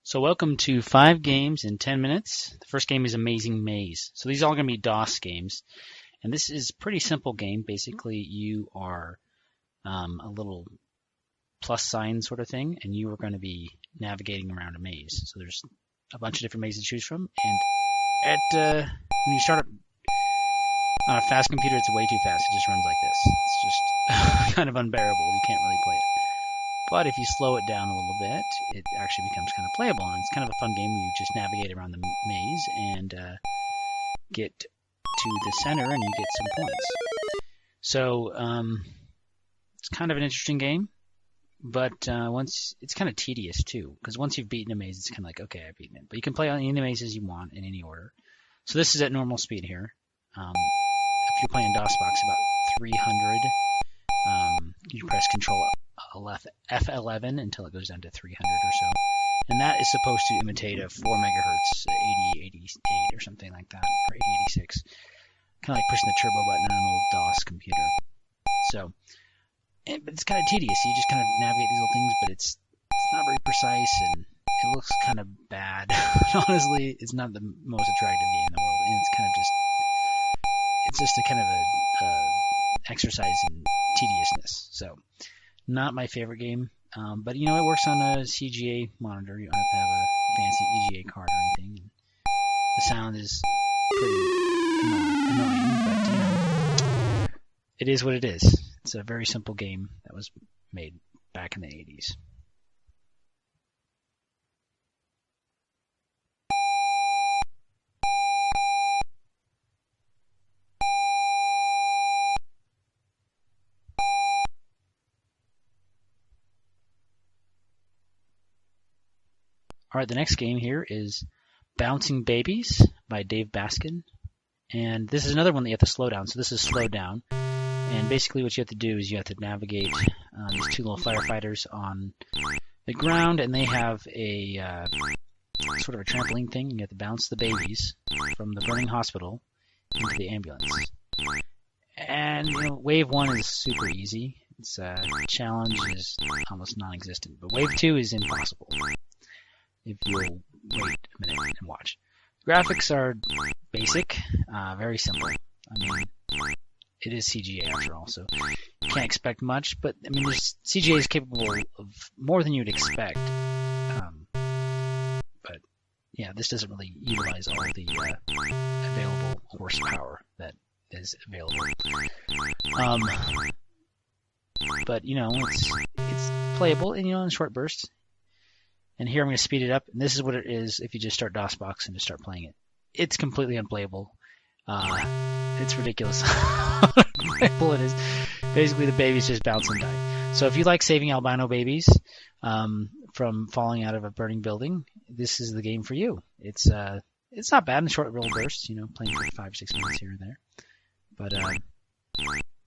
So welcome to 5 games in 10 minutes. The first game is Amazing Maze. So these are all going to be DOS games. And this is a pretty simple game. Basically, you are a little plus sign sort of thing, and you are going to be navigating around a maze. So there's a bunch of different mazes to choose from. And when you start on a fast computer, it's way too fast. It just runs like this. It's just kind of unbearable. You can't really play it. But if you slow it down a little bit, it actually becomes kind of playable. And it's kind of a fun game where you just navigate around the maze and get to the center and you get some points. So it's kind of an interesting game, but once it's kind of tedious too, because once you've beaten a maze, it's kind of like, okay, I've beaten it. But you can play on any mazes you want in any order. So this is at normal speed here. If you're playing DOSBox, about 300. You press Control F11 until it goes down to 300 or so. And that is supposed to imitate a 4 megahertz 8088 or something like that, or 8086. Kind of like pushing the turbo button on an old DOS computer. So, but it's kind of tedious. You just kind of navigate these little things, but it's not very precise, and it looks kind of bad. Honestly, it's not the most attractive game in the world, and it's just a kind of a exercise in tediousness. So, not my favorite game, but it works on a CGA monitor. You don't have to have a fancy EGA card or anything. And the sound is pretty annoying, but it is what it is. It's a very simple game that was made back in the 80s. All right, the next game here is Bouncing Babies by Dave Baskin. And this is another one that you have to slow down. So this is slowed down. And basically what you have to do is you have to navigate these two little firefighters on the ground, and they have a sort of a trampoline thing. You have to bounce the babies from the burning hospital into the ambulance. And wave 1 is super easy. Its challenge is almost non-existent. But wave 2 is impossible, if you'll wait a minute and watch. Graphics are basic, very simple. I mean, it is CGA after all, so you can't expect much, but I mean, CGA is capable of more than you'd expect. But yeah, this doesn't really utilize all the available horsepower that is available. But it's playable, and in short bursts. And here I'm going to speed it up, and this is what it is if you just start DOSBox and just start playing it. It's completely unplayable. It's ridiculous how unplayable it is. Basically, the babies just bounce and die. So if you like saving albino babies from falling out of a burning building, this is the game for you. It's not bad in short little bursts, playing for 5 or 6 minutes here and there. But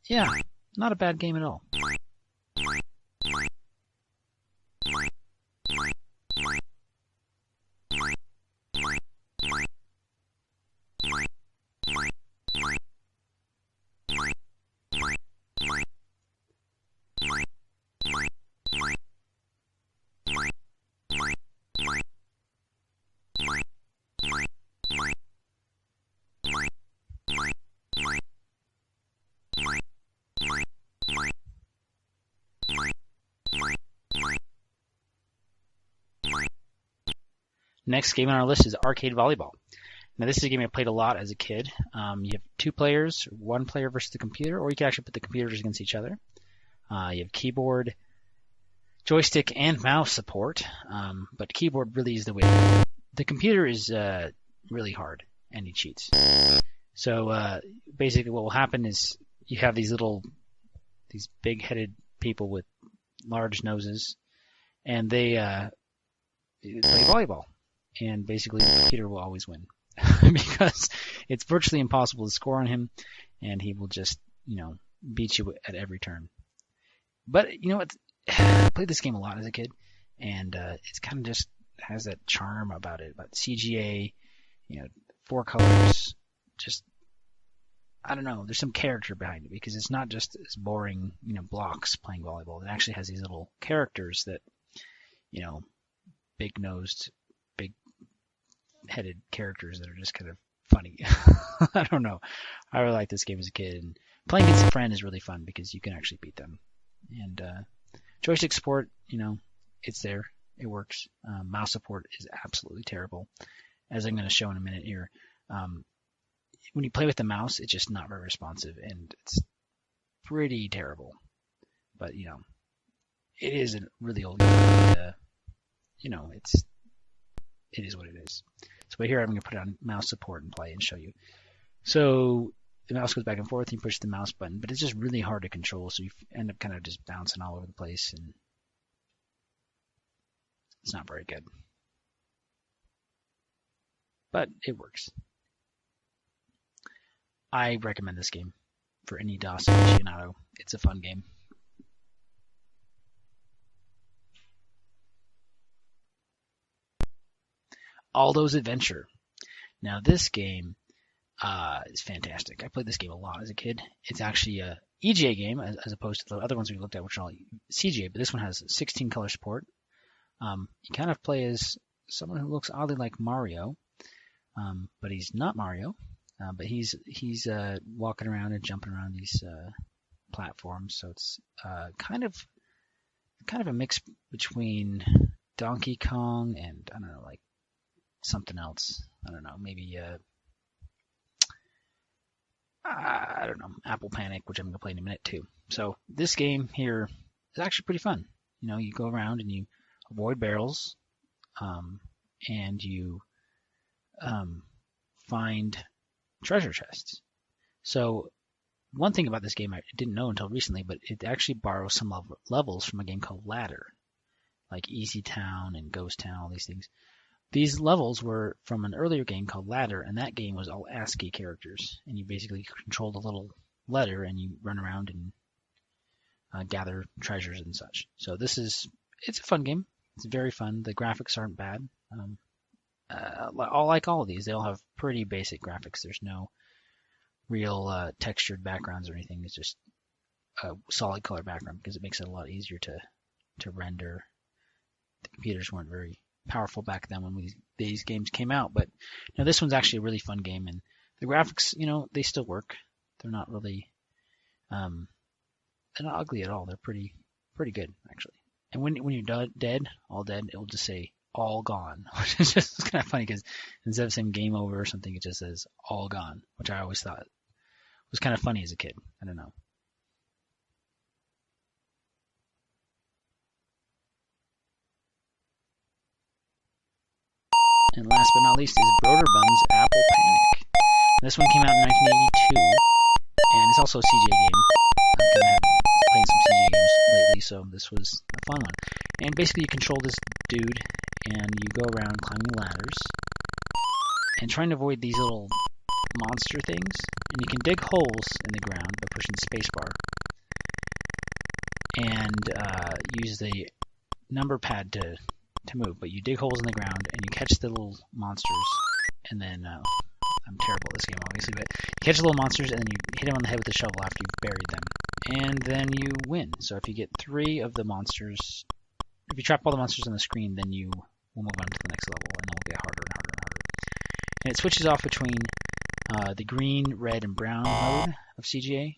yeah, not a bad game at all. Next game on our list is Arcade Volleyball. Now this is a game I played a lot as a kid. You have 2 players, 1 player versus the computer, or you can actually put the computers against each other. You have keyboard, joystick, and mouse support, but keyboard really is the way to go. The computer is really hard, and it cheats. So basically what will happen is you have these big-headed people with large noses, and they play volleyball. And basically the computer will always win because it's virtually impossible to score on him, and he will just, beat you at every turn. But I played this game a lot as a kid, and it's kind of just has that charm about it, about CGA, 4 colors, just, I don't know, there's some character behind it because it's not just as boring, blocks playing volleyball. It actually has these little characters that, big-nosed headed characters that are just kind of funny. I don't know. I really liked this game as a kid, and playing against a friend is really fun because you can actually beat them. And joystick support, it's there. It works. Mouse support is absolutely terrible, as I'm going to show in a minute here. When you play with the mouse, it's just not very responsive, and it's pretty terrible. But, it is a really old game. And, it is what it is. So but here I'm going to put on mouse support and play and show you. So the mouse goes back and forth, and you push the mouse button, but it's just really hard to control, so you end up kind of just bouncing all over the place, and it's not very good. But it works. I recommend this game for any DOS aficionado. It's a fun game. Aldo's Adventure. Now this game is fantastic. I played this game a lot as a kid. It's actually a EGA game as opposed to the other ones we looked at, which are all CGA, but this one has 16 color support. You kind of play as someone who looks oddly like Mario, but he's not Mario. But he's walking around and jumping around these platforms, so it's kind of a mix between Donkey Kong and I don't know, like something else. I don't know, maybe I don't know, Apple Panic, which I'm gonna play in a minute too. So this game here is actually pretty fun. You go around and you avoid barrels, and you find treasure chests. So one thing about this game I didn't know until recently, but it actually borrows some levels from a game called Ladder, like Easy Town and Ghost Town, all these things. These levels were from an earlier game called Ladder, and that game was all ASCII characters, and you basically controlled a little letter and you run around and gather treasures and such. So it's a fun game. It's very fun. The graphics aren't bad. Like all of these, they all have pretty basic graphics. There's no real textured backgrounds or anything. It's just a solid color background because it makes it a lot easier to render. The computers weren't very powerful back then when these games came out, but this one's actually a really fun game, and the graphics, they still work. They're not really they're not ugly at all. They're pretty good actually. And when you're dead, it will just say all gone, which is just kind of funny because instead of saying game over or something, it just says all gone, which I always thought was kind of funny as a kid. I don't know. And last but not least is Broderbund's Apple Panic. This one came out in 1982, and it's also a CJ game. I've kind of playing some CJ games lately, so this was a fun one. And basically you control this dude, and you go around climbing ladders and trying to avoid these little monster things. And you can dig holes in the ground by pushing the spacebar, and use the number pad to move. But you dig holes in the ground and you catch the little monsters, and then I'm terrible at this game obviously, but you catch the little monsters and then you hit them on the head with a shovel after you've buried them, and then you win. So if you get 3 of the monsters, if you trap all the monsters on the screen, then you will move on to the next level, and it will get harder and harder and harder. And it switches off between the green, red, and brown mode of CGA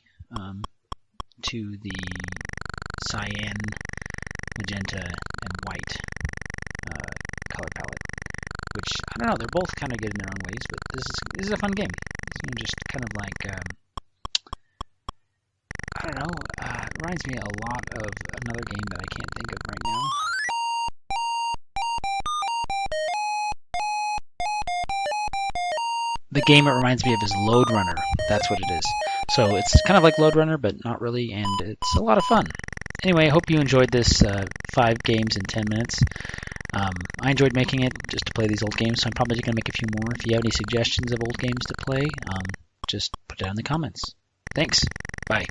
to the cyan, magenta, and white color palette. Which, I don't know, they're both kind of good in their own ways, but this is a fun game. It's just kind of like, I don't know, it reminds me a lot of another game that I can't think of right now. The game it reminds me of is Lode Runner. That's what it is. So it's kind of like Lode Runner, but not really, and it's a lot of fun. Anyway, I hope you enjoyed this 5 games in 10 minutes. I enjoyed making it just to play these old games, so I'm probably going to make a few more. If you have any suggestions of old games to play, just put it down in the comments. Thanks. Bye.